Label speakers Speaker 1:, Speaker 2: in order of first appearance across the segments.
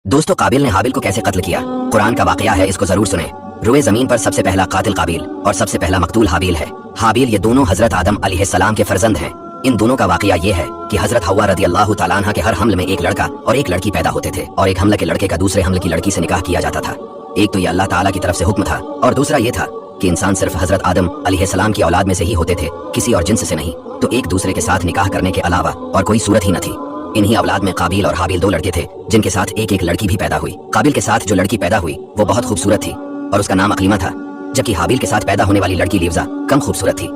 Speaker 1: दोस्तों, काबिल ने हाबिल को कैसे कत्ल किया, कुरान का वाकया है, इसको जरूर सुने। रुए जमीन पर सबसे पहला कातिल काबिल और सबसे पहला मकतूल हाबिल है। हाबिल ये दोनों हजरत आदम अलैहिस्सलाम के फर्जंद हैं। इन दोनों का वाकया ये है कि हजरत हव्वा रदियल्लाहु ताला अन्हा के हर हमल में एक लड़का और एक लड़की पैदा होते थे, और एक हमले के लड़के का दूसरे हमले की लड़की से निकाह किया जाता था। एक तो ये अल्लाह ताला की तरफ से हुक्म था, और दूसरा ये था कि इंसान सिर्फ हजरत आदम अलैहिस्सलाम की औलाद में से ही होते थे, किसी और जिन्स से नहीं। तो एक दूसरे के साथ निकाह करने के अलावा और कोई सूरत ही न थी। इन्हीं औलाद में काबिल और हाबिल दो लड़के थे, जिनके साथ एक एक लड़की भी पैदा हुई। काबिल के साथ जो लड़की पैदा हुई वो बहुत खूबसूरत थी और उसका नाम अकलीमा था, जबकि हाबिल के साथ पैदा होने वाली लड़की लिवजा कम खूबसूरत थी।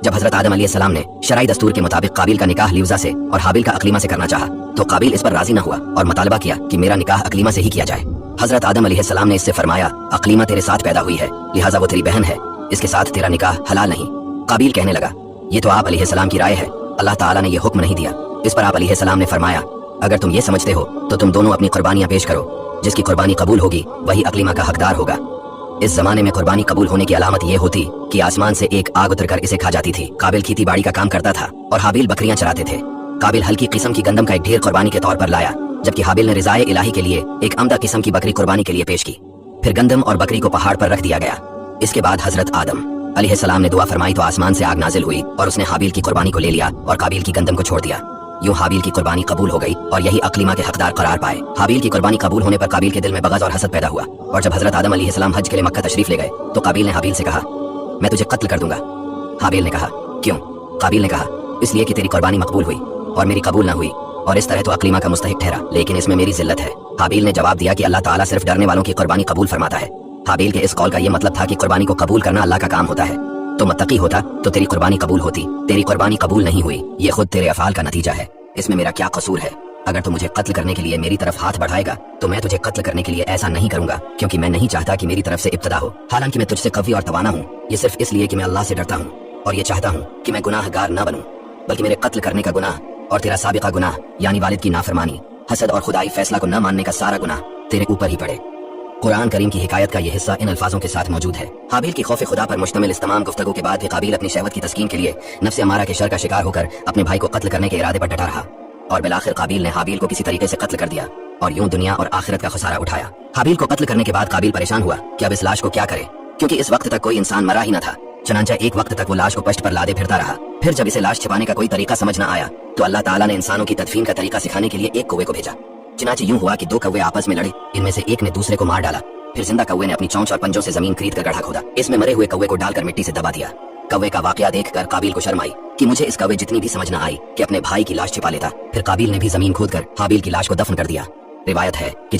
Speaker 1: जब हजरत आदम अलैहिस्सलाम ने शरई दस्तूर के मुताबिक काबिल का निकाह लिवजा से और हाबिल का अकलीमा से करना चाहा, तो काबिल इस पर राजी न हुआ और मुतालबा किया कि मेरा निकाह अकलीमा से ही किया जाए। हजरत आदम अलैहिस्सलाम ने इससे फरमाया, अकलीमा तेरे साथ पैदा हुई है, लिहाजा वो तेरी बहन है, इसके साथ तेरा निकाह हलाल नहीं। काबिल कहने लगा, ये तो आप अलैहिस्सलाम की राय है, अल्लाह ताला ने ये हुक्म नहीं दिया। इस पर आप अलैहिस्सलाम ने फरमाया, अगर तुम ये समझते हो तो तुम दोनों अपनी कुर्बानियां पेश करो, जिसकी कुर्बानी कबूल होगी वही अकलीमा का हकदार होगा। इस जमाने में कुर्बानी कबूल होने की अलामत ये होती कि आसमान से एक आग उतरकर इसे खा जाती थी। काबिल खेती बाड़ी का काम करता था और हाबिल बकरियां चराते थे। काबिल हल्की किस्म की गंदम का एक ढेर कुर्बानी के तौर पर लाया, जबकि हाबिल ने रिज़ाए इलाही के लिए एक अमदा किस्म की बकरी कुर्बानी के लिए पेश की। फिर गंदम और बकरी को पहाड़ पर रख दिया गया। इसके बाद हजरत आदम अलैहिस्सलाम ने दुआ फरमाई तो आसमान से आग नाजिल हुई और उसने हाबिल की कुर्बानी को ले लिया और काबिल की गंदम को छोड़ दिया। यूं हाबिल की कुर्बानी कबूल हो गई और यही अकलीमा के हकदार करार पाए। हाबिल की कुर्बानी कबूल होने पर काबिल के दिल में बग़ज़ और हसद पैदा हुआ, और जब हजरत आदम अलैहिस्सलाम हज के लिए मक्का तशरीफ ले गए तो काबिल ने हाबिल से कहा, मैं तुझे कत्ल कर दूंगा। हाबिल ने कहा, क्यों? काबिल ने कहा, इसलिए कि तेरी कुर्बानी मकबूल हुई और मेरी कबूल न हुई, और इस तरह तो अकलीमा का मुस्तहिक ठहरा, लेकिन इसमें मेरी जिल्लत है। हाबिल ने जवाब दिया कि अल्लाह ताला सिर्फ डरने वालों की कुर्बानी कबूल फरमाता है। हाबिल के इस कौल का यह मतलब था कि कुर्बानी को कबूल करना अल्लाह का काम होता है। तो मुत्तकी होता तो तेरी कुर्बानी कबूल होती, तेरी कुर्बानी कबूल नहीं हुई, ये खुद तेरे अफ़ाल का नतीजा है। इसमें मेरा क्या कसूर है? अगर तू मुझे कत्ल करने के लिए मेरी तरफ हाथ बढ़ाएगा तो मैं तुझे कत्ल करने के लिए ऐसा नहीं करूंगा, क्योंकि मैं नहीं चाहता कि मेरी तरफ से इब्तदा हो। हालांकि मैं तुझसे कवी और तवाना हूँ, ये सिर्फ इसलिए कि मैं अल्लाह से डरता हूँ और ये चाहता हूँ कि मैं गुनाहगार न बनूं, बल्कि मेरे कत्ल करने का गुनाह और तेरा साबिका गुनाह यानी वालिद की नाफरमानी, हसद और खुदाई फैसला को न मानने का सारा गुनाह तेरे ऊपर ही पड़े। कुरान करीम की हिकायत का यह हिस्सा इन अल्फाजों के साथ मौजूद है। हाबिल की खौफ खुदा पर मुश्तमिल इस तमाम गुफ्तगू के बाद भी काबिल अपनी शहवत की तस्कीन के लिए नफ्स अमारा के शर का शिकार होकर अपने भाई को कत्ल करने के इरादे पर डटा रहा, और बिलाखिर काबिल ने हाबिल को किसी तरीके से कत्ल कर दिया और यूं दुनिया और आखिरत का खुसारा उठाया। हाबिल को कत्ल करने के बाद काबिल परेशान हुआ कि अब इस लाश को क्या करे, क्योंकि इस वक्त तक कोई इंसान मरा ही न था। चनांचा एक वक्त तक वो लाश को पश्त पर लादे फिरता रहा। फिर जब इसे लाश छिपाने का कोई तरीका समझ न आया तो अल्लाह ताला ने इंसानों की तदफीन का तरीका सिखाने के लिए एक कौवे को भेजा। चनांचे यूं हुआ कि दो कौवे आपस में लड़े, इनमें से एक ने दूसरे को मार डाला। फिर जिंदा कौवे ने अपनी चोंच और पंजों से जमीन खरीद कर गड्ढा खोदा, इसमें मरे हुए कौवे को डालकर मिट्टी से दबा दिया। कौवे का वाकया देखकर काबिल को शर्म आई कि मुझे इस कौवे जितनी भी समझ न आई कि अपने भाई की लाश छिपा लेता। फिर काबिल ने भी जमीन खोदकर हाबिल की लाश को दफन कर दिया। रिवायत है कि